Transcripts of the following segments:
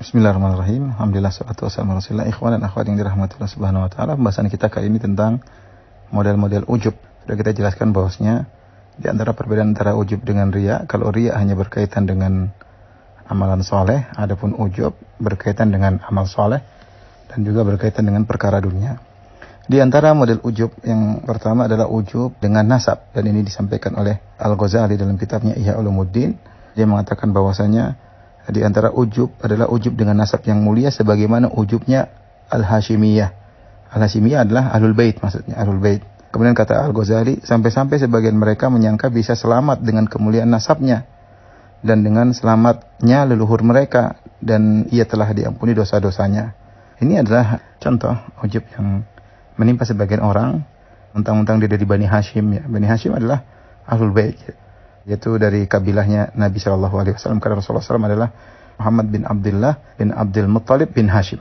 Bismillahirrahmanirrahim. Alhamdulillah salatu wassalamu ala Rasulillah. Ikhwan dan akhwat yang dirahmati Allah Subhanahu wa taala. Pembahasan kita kali ini tentang model-model ujub. Sudah kita jelaskan bahwasanya di antara perbedaan antara ujub dengan riya, kalau riya hanya berkaitan dengan amalan soleh, adapun ujub berkaitan dengan amal soleh dan juga berkaitan dengan perkara dunia. Di antara model ujub yang pertama adalah ujub dengan nasab, dan ini disampaikan oleh Al-Ghazali dalam kitabnya Ihya Ulumuddin. Dia mengatakan bahwasanya di antara ujub adalah ujub dengan nasab yang mulia sebagaimana ujubnya Al-Hashimiyah. Al-Hashimiyah adalah Ahlul Bait, maksudnya Ahlul Bait. Kemudian kata Al-Ghazali, sampai-sampai sebagian mereka menyangka bisa selamat dengan kemuliaan nasabnya dan dengan selamatnya leluhur mereka, dan ia telah diampuni dosa-dosanya. Ini adalah contoh ujub yang menimpa sebagian orang, mentang-mentang dia dari Bani Hashim. Ya. Bani Hashim adalah Ahlul Bait, yaitu dari kabilahnya Nabi SAW. Karena Rasulullah SAW adalah Muhammad bin Abdullah bin Abdul Muttalib bin Hashim.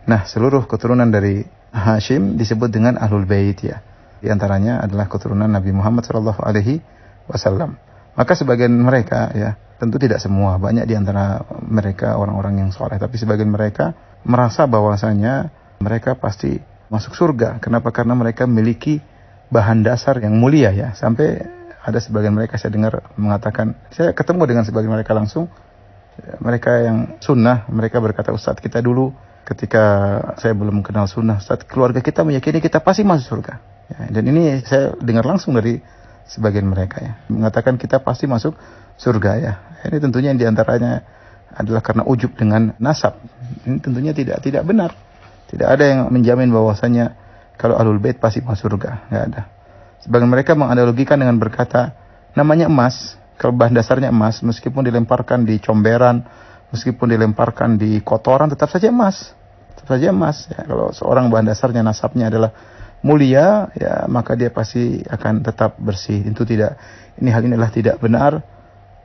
Nah, seluruh keturunan dari Hashim disebut dengan Ahlul Bait, ya. Di antaranya adalah keturunan Nabi Muhammad SAW. Maka sebagian mereka, ya, tentu tidak semua, banyak di antara mereka orang-orang yang soleh, tapi sebagian mereka merasa bahwasanya mereka pasti masuk surga. Kenapa? Karena mereka memiliki bahan dasar yang mulia, ya. Sampai ada sebagian mereka saya dengar mengatakan, saya ketemu dengan sebagian mereka langsung, mereka yang sunnah, mereka berkata, Ustadz, kita dulu ketika saya belum kenal sunnah, Ustadz, keluarga kita meyakini kita pasti masuk surga. Ya, dan ini saya dengar langsung dari sebagian mereka, ya, mengatakan kita pasti masuk surga, ya. Ini tentunya diantaranya adalah karena ujub dengan nasab. Ini tentunya tidak benar. Tidak ada yang menjamin bahwasanya kalau Ahlul Bait pasti masuk surga, nggak ada. Sebagian mereka menganalogikan dengan berkata, namanya emas, kalau bahan dasarnya emas, meskipun dilemparkan di comberan, meskipun dilemparkan di kotoran, tetap saja emas. Tetap saja emas. Ya, kalau seorang bahan dasarnya, nasabnya adalah mulia, ya, maka dia pasti akan tetap bersih. Hal ini adalah tidak benar.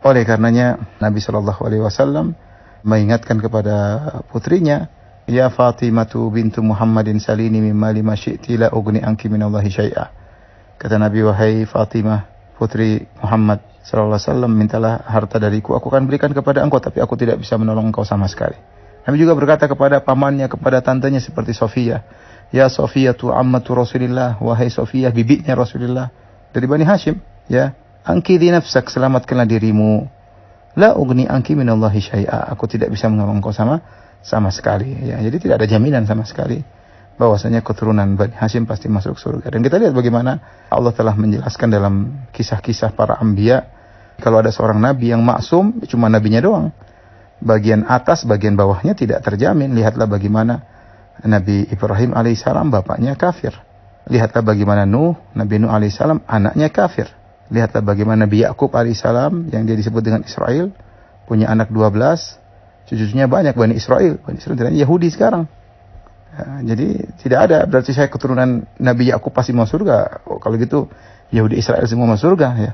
Oleh karenanya Nabi SAW mengingatkan kepada putrinya, Ya Fatimatu bintu Muhammadin salini mimma lima syi'ti la ugni anki minallahi syai'a. Kata Nabi, wahai Fatimah, putri Muhammad SAW, mintalah harta dariku, aku akan berikan kepada engkau, tapi aku tidak bisa menolong engkau sama sekali. Nabi juga berkata kepada pamannya, kepada tantenya seperti Sofiyah, Ya Sofiyatu ammatu Rasulillah, wahai Sofiyah, bibitnya Rasulullah dari Bani Hashim, ya, angkidhi nafsak, selamatkanlah dirimu, la ugni anki minallahi syai'a, aku tidak bisa menolong engkau sama sekali, ya. Jadi tidak ada jaminan sama sekali bahwasanya keturunan Bani Hashim pasti masuk surga. Dan kita lihat bagaimana Allah telah menjelaskan dalam kisah-kisah para anbiya, kalau ada seorang nabi yang maksum, cuma nabinya doang, bagian atas, bagian bawahnya tidak terjamin. Lihatlah bagaimana Nabi Ibrahim alaihissalam, bapaknya kafir. Lihatlah bagaimana Nabi Nuh alaihissalam, anaknya kafir. Lihatlah bagaimana Nabi Yakub alaihissalam, yang dia disebut dengan Israel, punya anak 12, cucunya banyak, Bani Israel tidak Yahudi sekarang. Ya, jadi tidak ada berarti saya keturunan Nabi Yakub pasti masuk surga. Kalau gitu Yahudi Israel semua masuk surga, ya.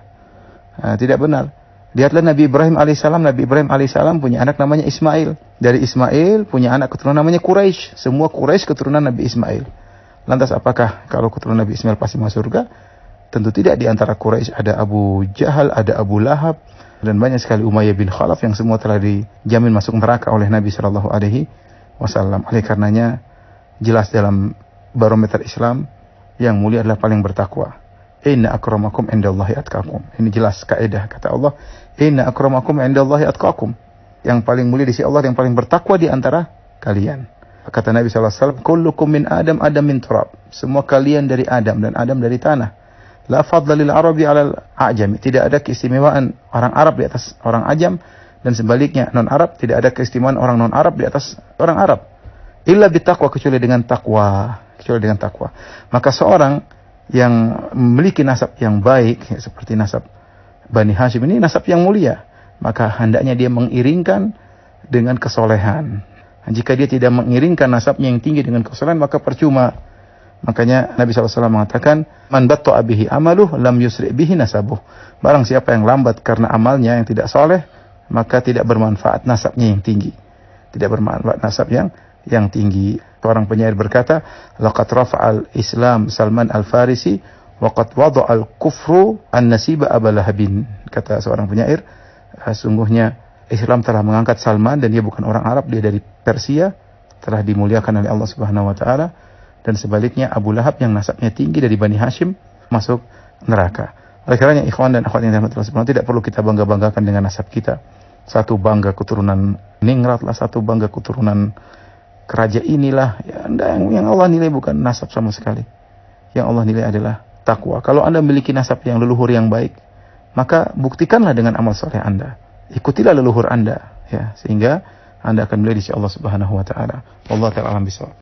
Tidak benar. Lihatlah Nabi Ibrahim alaihissalam punya anak namanya Ismail. Dari Ismail punya anak keturunan namanya Quraisy. Semua Quraisy keturunan Nabi Ismail. Lantas apakah kalau keturunan Nabi Ismail pasti masuk surga? Tentu tidak. Di antara Quraisy ada Abu Jahal, ada Abu Lahab, dan banyak sekali Umayyah bin Khalaf yang semua telah dijamin masuk neraka oleh Nabi SAW. Oleh karenanya jelas dalam barometer Islam, yang mulia adalah paling bertakwa. Inna akramakum indallahi atqakum. Ini jelas kaidah kata Allah. Inna akramakum indallahi atqakum. Yang paling mulia di sisi Allah, yang paling bertakwa di antara kalian. Kata Nabi SAW, kullukum min Adam, Adam min turab. Semua kalian dari Adam, dan Adam dari tanah. La fadla lil arabi alal ajami. Tidak ada keistimewaan orang Arab di atas orang Ajam, dan sebaliknya non-Arab tidak ada keistimewaan orang non-Arab di atas orang Arab. Illa bitaqwa, kecuali dengan takwa. Maka seorang yang memiliki nasab yang baik, ya, seperti nasab Bani Hashim ini nasab yang mulia, maka hendaknya dia mengiringkan dengan kesolehan. Jika dia tidak mengiringkan nasabnya yang tinggi dengan kesolehan, maka percuma. Makanya Nabi SAW mengatakan, Man batta'a bihi amaluh lam yusri' bihi nasabuh. Barang siapa yang lambat karena amalnya yang tidak soleh, maka tidak bermanfaat nasabnya yang tinggi. Tidak bermanfaat nasab yang tinggi. Seorang penyair berkata, laqad rafa'al Islam Salman al-Farisi wa qad wada'al kufru an-nasiba Aba Lahabin. Kata seorang penyair, sungguhnya Islam telah mengangkat Salman dan dia bukan orang Arab, dia dari Persia, telah dimuliakan oleh Allah Subhanahu wa taala. Dan sebaliknya Abu Lahab yang nasabnya tinggi dari Bani Hashim masuk neraka. Oleh karenanya ikhwan dan akhwat yang dirahmati Allah Subhanahu wa taala, tidak perlu kita bangga-banggakan dengan nasab kita. Satu bangga keturunan ningrat lah, satu bangga keturunan keraja inilah. Ya, yang Allah nilai bukan nasab sama sekali. Yang Allah nilai adalah takwa. Kalau Anda memiliki nasab yang leluhur yang baik, maka buktikanlah dengan amal soleh Anda. Ikutilah leluhur Anda, ya, sehingga Anda akan melihat di sisi Allah Subhanahu wa taala. Wallahu ta'ala alam bisawab.